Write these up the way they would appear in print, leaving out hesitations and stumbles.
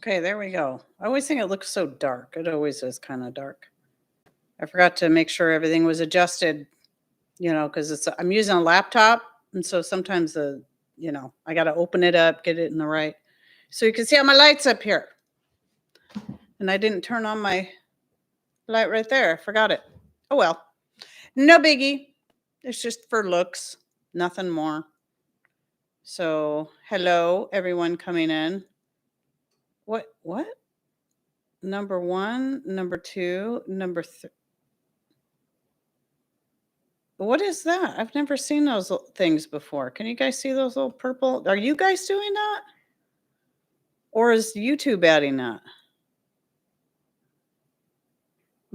Okay, there we go. I always think it looks so dark. It always is kind of dark. I forgot to make sure everything was adjusted, because I'm using a laptop, and so sometimes I got to open it up, get it in the right. So you can see how my light's up here. And I didn't turn on my light right there. I forgot it. Oh well. No biggie. It's just for looks, nothing more. So, hello everyone coming in. What? Number 1, number 2, number 3. What is that? I've never seen those things before. Can you guys see those little purple? Are you guys doing that? Or is YouTube adding that?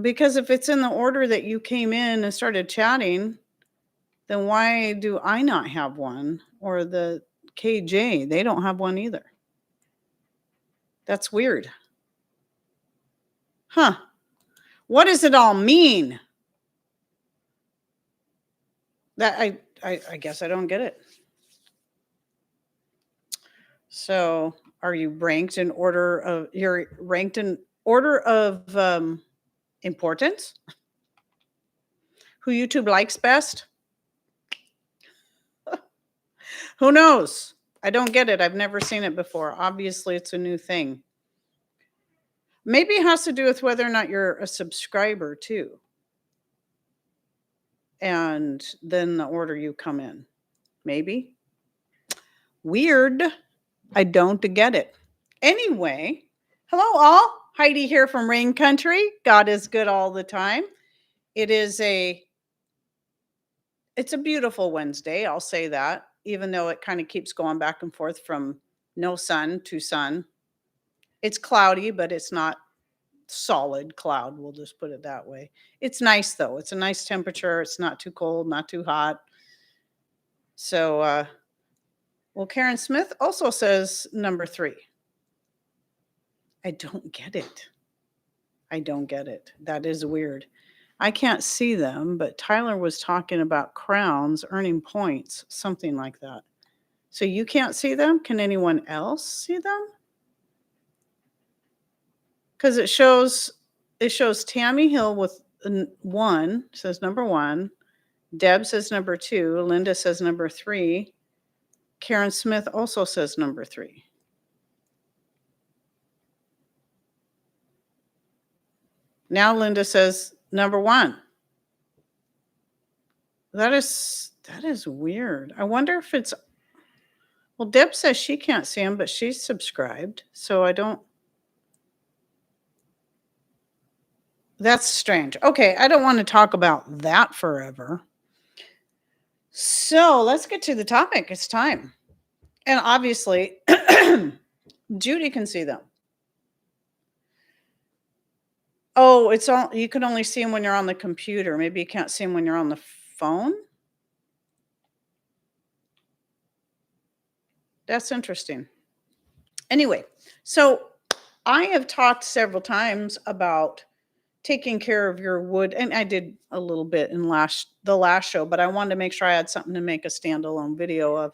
Because if it's in the order that you came in and started chatting, then why do I not have one? Or the KJ, they don't have one either. That's weird. Huh. What does it all mean? That I guess I don't get it. So, are you ranked in order of importance? Who YouTube likes best? Who knows? I don't get it. I've never seen it before. Obviously, it's a new thing. Maybe it has to do with whether or not you're a subscriber too. And then the order you come in. Maybe. Weird. I don't get it. Anyway, hello all. Heidi here from Rain Country. God is good all the time. It's a beautiful Wednesday. I'll say that, even though it kind of keeps going back and forth from no sun to sun. It's cloudy, but it's not solid cloud. We'll just put it that way. It's nice though. It's a nice temperature. It's not too cold, not too hot. So, well, Karen Smith also says number 3. I don't get it. That is weird. I can't see them, but Tyler was talking about crowns earning points, something like that. So you can't see them? Can anyone else see them? Because it shows Tammy Hill with 1, says number 1. Deb says number 2. Linda says number 3. Karen Smith also says number 3. Now Linda says number 1. That is weird. I wonder if it's... Well, Deb says she can't see them, but she's subscribed. So I don't... That's strange. Okay, I don't want to talk about that forever. So let's get to the topic. It's time. And obviously, Judy can see them. Oh, you can only see them when you're on the computer. Maybe you can't see them when you're on the phone. That's interesting. Anyway, so I have talked several times about taking care of your wood, and I did a little bit in the last show, but I wanted to make sure I had something to make a standalone video of.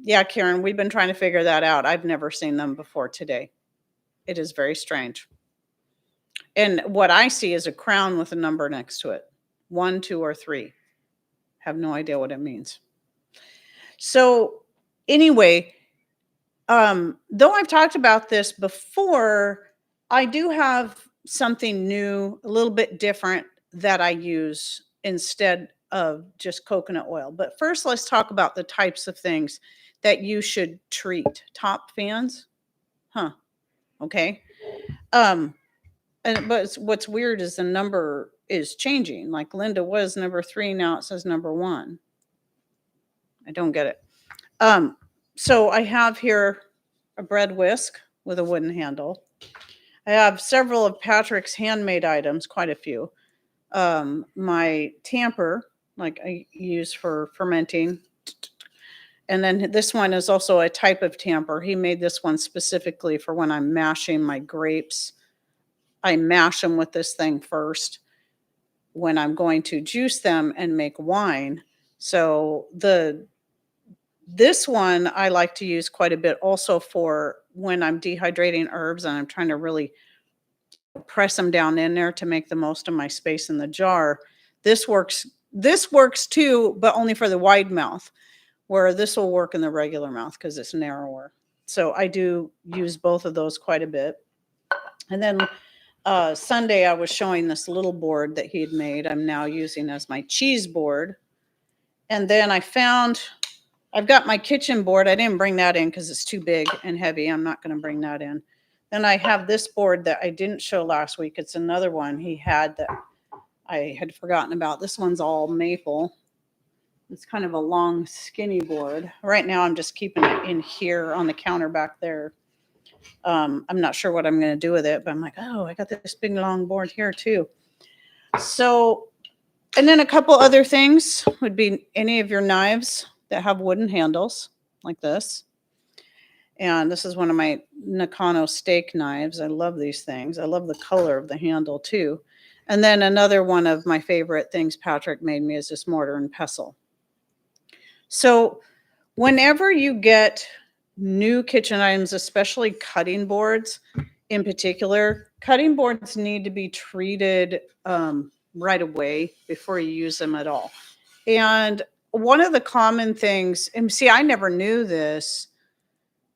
Yeah, Karen, we've been trying to figure that out. I've never seen them before today. It is very strange. And what I see is a crown with a number next to it. 1, 2, or 3. Have no idea what it means. So anyway, though I've talked about this before, I do have something new, a little bit different that I use instead of just coconut oil. But first, let's talk about the types of things that you should treat. Top fans? Huh. Okay. But what's weird is the number is changing. Like Linda was number 3. Now it says number 1. I don't get it. So I have here a bread whisk with a wooden handle. I have several of Patrick's handmade items, quite a few. My tamper, like I use for fermenting. And then this one is also a type of tamper. He made this one specifically for when I'm mashing my grapes. I mash them with this thing first when I'm going to juice them and make wine. So this one I like to use quite a bit also for when I'm dehydrating herbs and I'm trying to really press them down in there to make the most of my space in the jar. This works too, but only for the wide mouth, where this will work in the regular mouth because it's narrower. So I do use both of those quite a bit. And then Sunday, I was showing this little board that he had made. I'm now using as my cheese board. And then I've got my kitchen board. I didn't bring that in because it's too big and heavy. I'm not going to bring that in. Then I have this board that I didn't show last week. It's another one he had that I had forgotten about. This one's all maple. It's kind of a long, skinny board. Right now, I'm just keeping it in here on the counter back there. I'm not sure what I'm going to do with it, but I'm like, oh, I got this big, long board here too. So, and then a couple other things would be any of your knives that have wooden handles like this. And this is one of my Nakano steak knives. I love these things. I love the color of the handle too. And then another one of my favorite things Patrick made me is this mortar and pestle. So whenever you get new kitchen items, especially cutting boards in particular, cutting boards need to be treated right away before you use them at all. And one of the common things, and see, I never knew this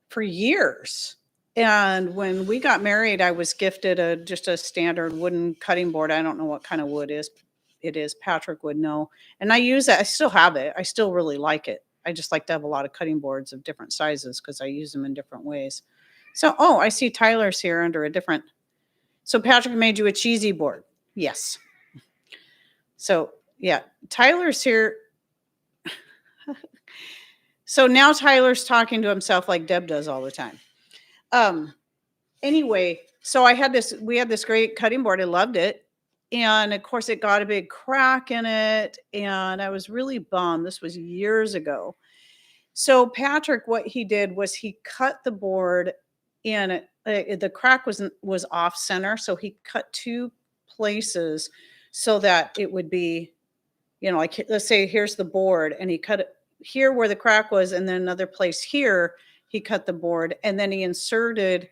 for years. And when we got married, I was gifted just a standard wooden cutting board. I don't know what kind of wood it is. Patrick would know. And I use that. I still have it. I still really like it. I just like to have a lot of cutting boards of different sizes because I use them in different ways. So, I see Tyler's here under a different. So Patrick made you a cheesy board. Yes. So yeah, Tyler's here. So now Tyler's talking to himself like Deb does all the time. Anyway, so we had this great cutting board. I loved it. And of course it got a big crack in it. And I was really bummed. This was years ago. So Patrick, what he did was he cut the board in the crack was off center. So he cut two places so that it would be, like let's say here's the board and he cut it here where the crack was, and then another place here, he cut the board, and then he inserted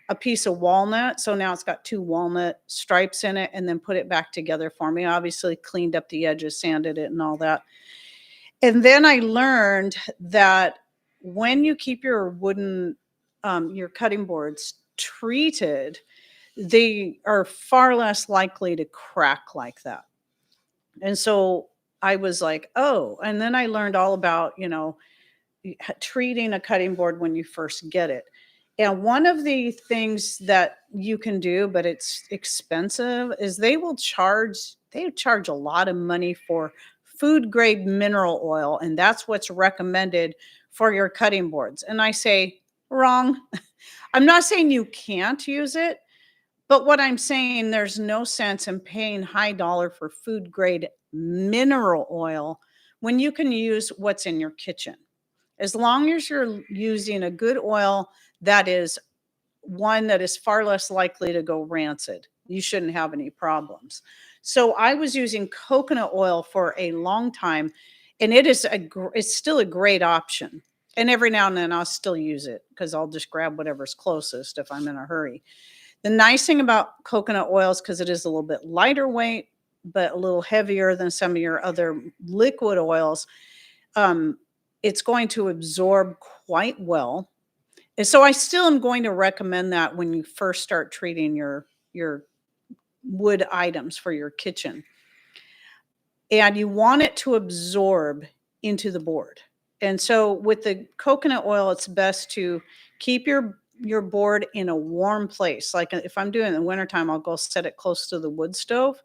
a piece of walnut. So now it's got two walnut stripes in it, and then put it back together for me. Obviously cleaned up the edges, sanded it and all that. And then I learned that when you keep your wooden, your cutting boards treated, they are far less likely to crack like that. And so I was like, oh, and then I learned all about, treating a cutting board when you first get it. And one of the things that you can do, but it's expensive, is they charge a lot of money for food grade mineral oil. And that's what's recommended for your cutting boards. And I say, wrong. I'm not saying you can't use it, but what I'm saying, there's no sense in paying high dollar for food grade mineral oil when you can use what's in your kitchen. As long as you're using a good oil that is one that is far less likely to go rancid, you shouldn't have any problems. So I was using coconut oil for a long time, and it's still a great option. And every now and then I'll still use it because I'll just grab whatever's closest if I'm in a hurry. The nice thing about coconut oil is because it is a little bit lighter weight, but a little heavier than some of your other liquid oils. It's going to absorb quite well. And so I still am going to recommend that when you first start treating your wood items for your kitchen. And you want it to absorb into the board. And so with the coconut oil, it's best to keep your board in a warm place. Like if I'm doing it in the wintertime, I'll go set it close to the wood stove.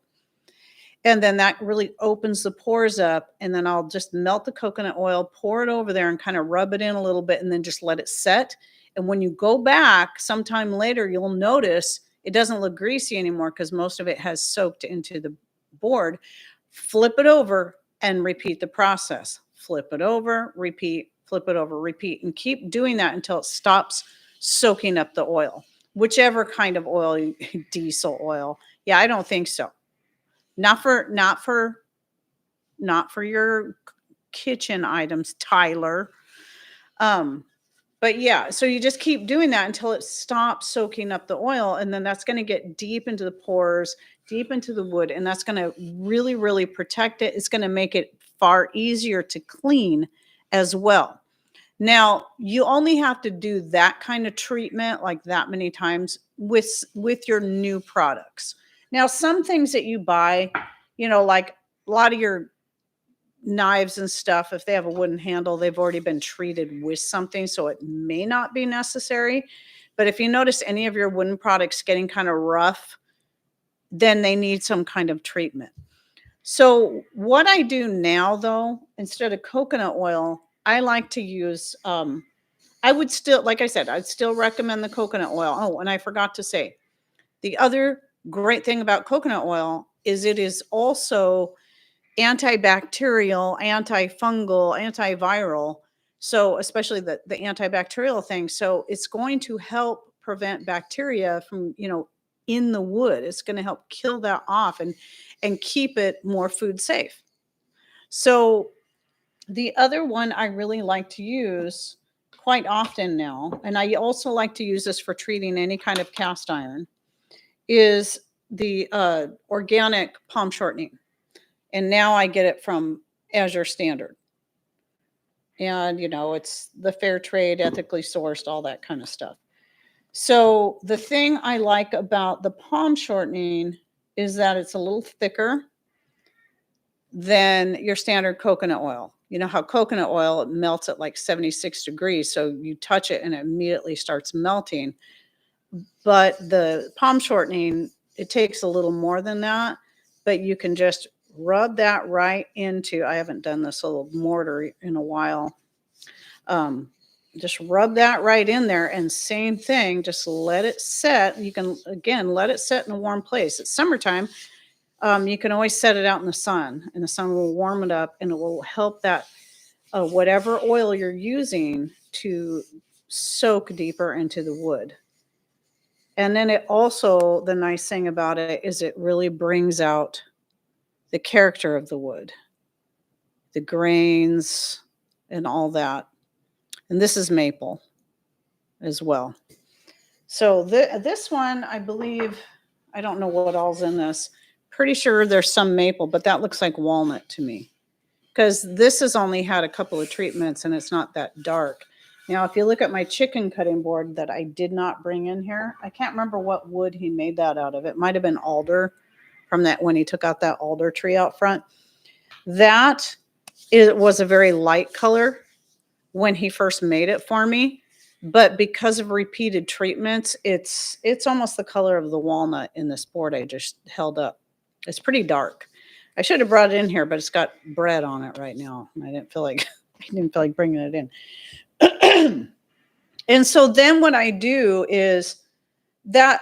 And then that really opens the pores up. And then I'll just melt the coconut oil, pour it over there and kind of rub it in a little bit and then just let it set. And when you go back sometime later, you'll notice it doesn't look greasy anymore because most of it has soaked into the board. Flip it over and repeat the process. Flip it over, repeat, flip it over, repeat, and keep doing that until it stops soaking up the oil, whichever kind of oil, diesel oil. Yeah, I don't think so. Not for your kitchen items, Tyler. But yeah, so you just keep doing that until it stops soaking up the oil, and then that's going to get deep into the pores, deep into the wood, and that's going to really, really protect it. It's going to make it far easier to clean as well. Now, you only have to do that kind of treatment like that many times with your new products. Now, some things that you buy, like a lot of your knives and stuff, if they have a wooden handle, they've already been treated with something, so it may not be necessary. But if you notice any of your wooden products getting kind of rough, then they need some kind of treatment. So what I do now, though, instead of coconut oil, I like to use I would still, like I said, I'd still recommend the coconut oil. Oh, and I forgot to say, the other great thing about coconut oil is it is also antibacterial, antifungal, antiviral. So especially the antibacterial thing. So it's going to help prevent bacteria from, in the wood. It's going to help kill that off and keep it more food safe. So the other one I really like to use quite often now, and I also like to use this for treating any kind of cast iron, is the organic palm shortening. And now I get it from Azure Standard. And, it's the fair trade, ethically sourced, all that kind of stuff. So the thing I like about the palm shortening is that it's a little thicker than your standard coconut oil. You know how coconut oil, it melts at like 76 degrees. So you touch it and it immediately starts melting. But the palm shortening, it takes a little more than that, but you can just rub that right into, I haven't done this little mortar in a while. Just rub that right in there, and same thing, just let it set. You can, again, let it set in a warm place. It's summertime. You can always set it out in the sun, and the sun will warm it up, and it will help that whatever oil you're using to soak deeper into the wood. And then it also, the nice thing about it is it really brings out the character of the wood, the grains and all that. And this is maple as well. So this one, I believe, I don't know what all's in this. Pretty sure there's some maple, but that looks like walnut to me, because this has only had a couple of treatments and it's not that dark. Now, if you look at my chicken cutting board that I did not bring in here, I can't remember what wood he made that out of. It might have been alder from that when he took out that alder tree out front. That was a very light color when he first made it for me. But because of repeated treatments, it's almost the color of the walnut in this board I just held up. It's pretty dark. I should have brought it in here, but it's got bread on it right now. I didn't feel like bringing it in. And so then what I do is that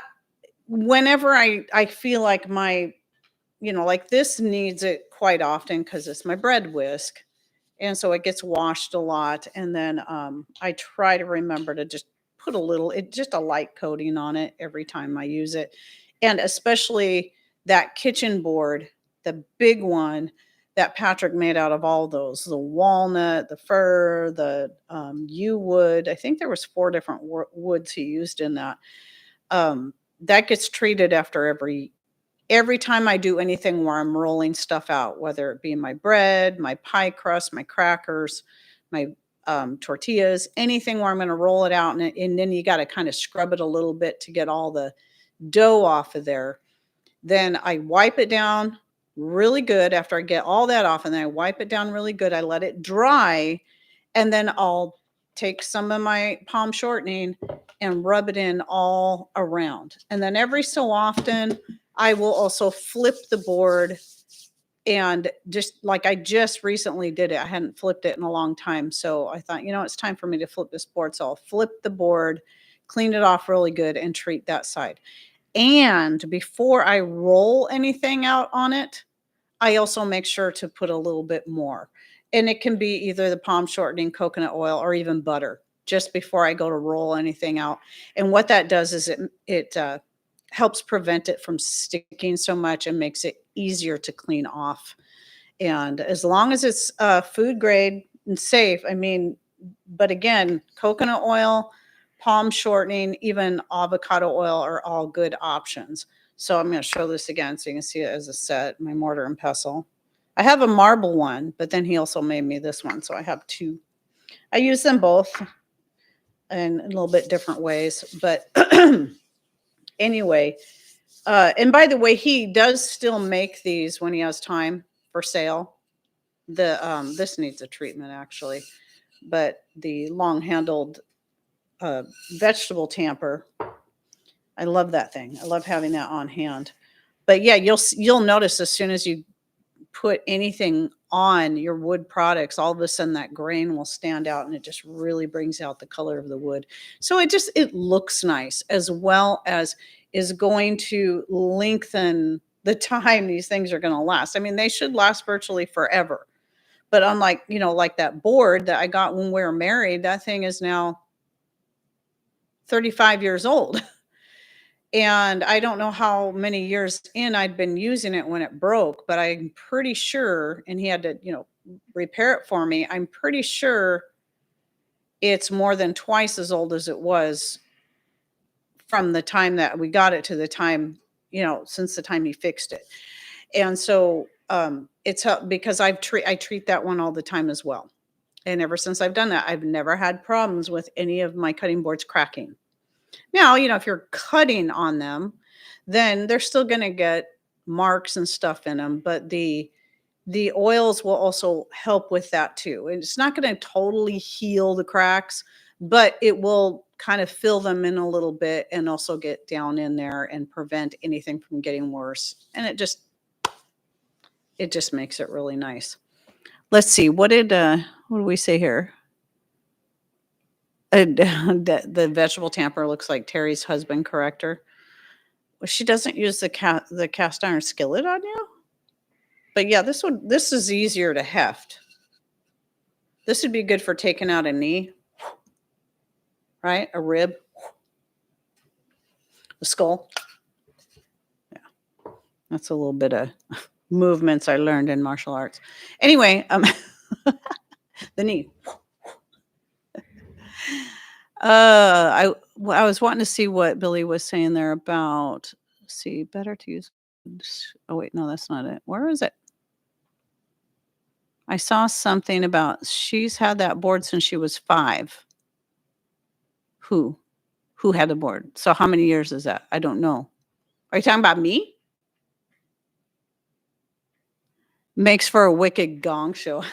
whenever I feel like my, like this needs it quite often because it's my bread whisk. And so it gets washed a lot. And then I try to remember to just put just a light coating on it every time I use it. And especially that kitchen board, the big one that Patrick made out of all those, the walnut, the fir, the yew wood. I think there was 4 different woods he used in that. That gets treated after every time I do anything where I'm rolling stuff out, whether it be my bread, my pie crust, my crackers, my tortillas, anything where I'm going to roll it out. And then you got to kind of scrub it a little bit to get all the dough off of there. Then I wipe it down really good after I get all that off. And then I wipe it down really good. I let it dry. And then I'll take some of my palm shortening and rub it in all around. And then every so often, I will also flip the board, and just like I just recently did it. I hadn't flipped it in a long time. So I thought, it's time for me to flip this board. So I'll flip the board, clean it off really good, and treat that side. And before I roll anything out on it, I also make sure to put a little bit more. And it can be either the palm shortening, coconut oil, or even butter just before I go to roll anything out. And what that does is it helps prevent it from sticking so much and makes it easier to clean off. And as long as it's food grade and safe, I mean, but again, coconut oil, palm shortening, even avocado oil are all good options. So I'm going to show this again so you can see it as a set, my mortar and pestle. I have a marble one, but then he also made me this one. So I have two. I use them both in a little bit different ways. But anyway, and by the way, he does still make these when he has time for sale. This needs a treatment actually, but the long-handled vegetable tamper, I love that thing. I love having that on hand. But yeah, you'll notice as soon as you put anything on your wood products, all of a sudden that grain will stand out and it just really brings out the color of the wood. So it looks nice, as well as is going to lengthen the time these things are going to last. I mean, they should last virtually forever. But unlike, like that board that I got when we were married, that thing is now 35 years old. And I don't know how many years in I'd been using it when it broke, but I'm pretty sure, and he had to, repair it for me. I'm pretty sure it's more than twice as old as it was from the time that we got it to the time, since the time he fixed it. And so it's because I treat that one all the time as well. And ever since I've done that, I've never had problems with any of my cutting boards cracking. Now, if you're cutting on them, then they're still going to get marks and stuff in them, but the oils will also help with that too. And it's not going to totally heal the cracks, but it will kind of fill them in a little bit and also get down in there and prevent anything from getting worse. And it just makes it really nice. Let's see. What do we say here? The vegetable tamper looks like Terry's husband corrector. Well, she doesn't use the cast iron skillet on you. But yeah, this is easier to heft. This would be good for taking out a knee, right? A rib, a skull. Yeah, that's a little bit of movements I learned in martial arts. Anyway, the knee. I was wanting to see what Billy was saying there about. See, better to use. Oh wait, no, that's not it. Where is it? I saw something about she's had that board since she was 5. Who had the board? So how many years is that? I don't know. Are you talking about me? Makes for a wicked gong show.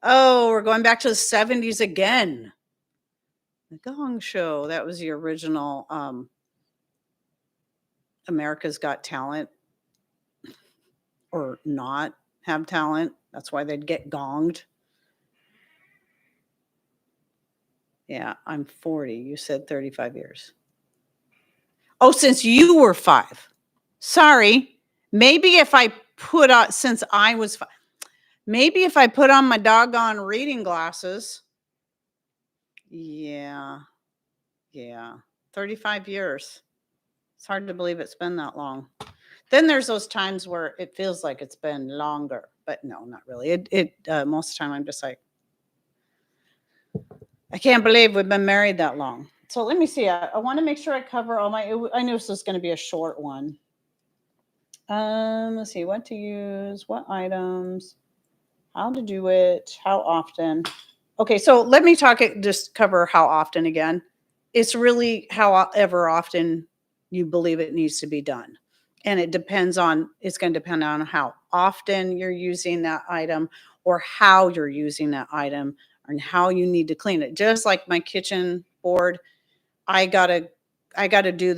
Oh, we're going back to the 70s again. The Gong Show. That was the original America's Got Talent, or not have talent. That's why they'd get gonged. Yeah, I'm 40. You said 35 years. Oh, since you were 5. Sorry. Maybe if I put on, since I was 5, maybe if I put on my doggone reading glasses. Yeah. 35 years. It's hard to believe it's been that long. Then there's those times where it feels like it's been longer, but no, not really. Most of the time I'm just like, I can't believe we've been married that long. So let me see. I want to make sure I cover all my, I knew this was going to be a short one. Let's see, what to use, what items, how to do it, how often. Okay, so let me just cover how often again. It's really however often you believe it needs to be done. And it's going to depend on how often you're using that item, or how you're using that item, and how you need to clean it. Just like my kitchen board, I gotta do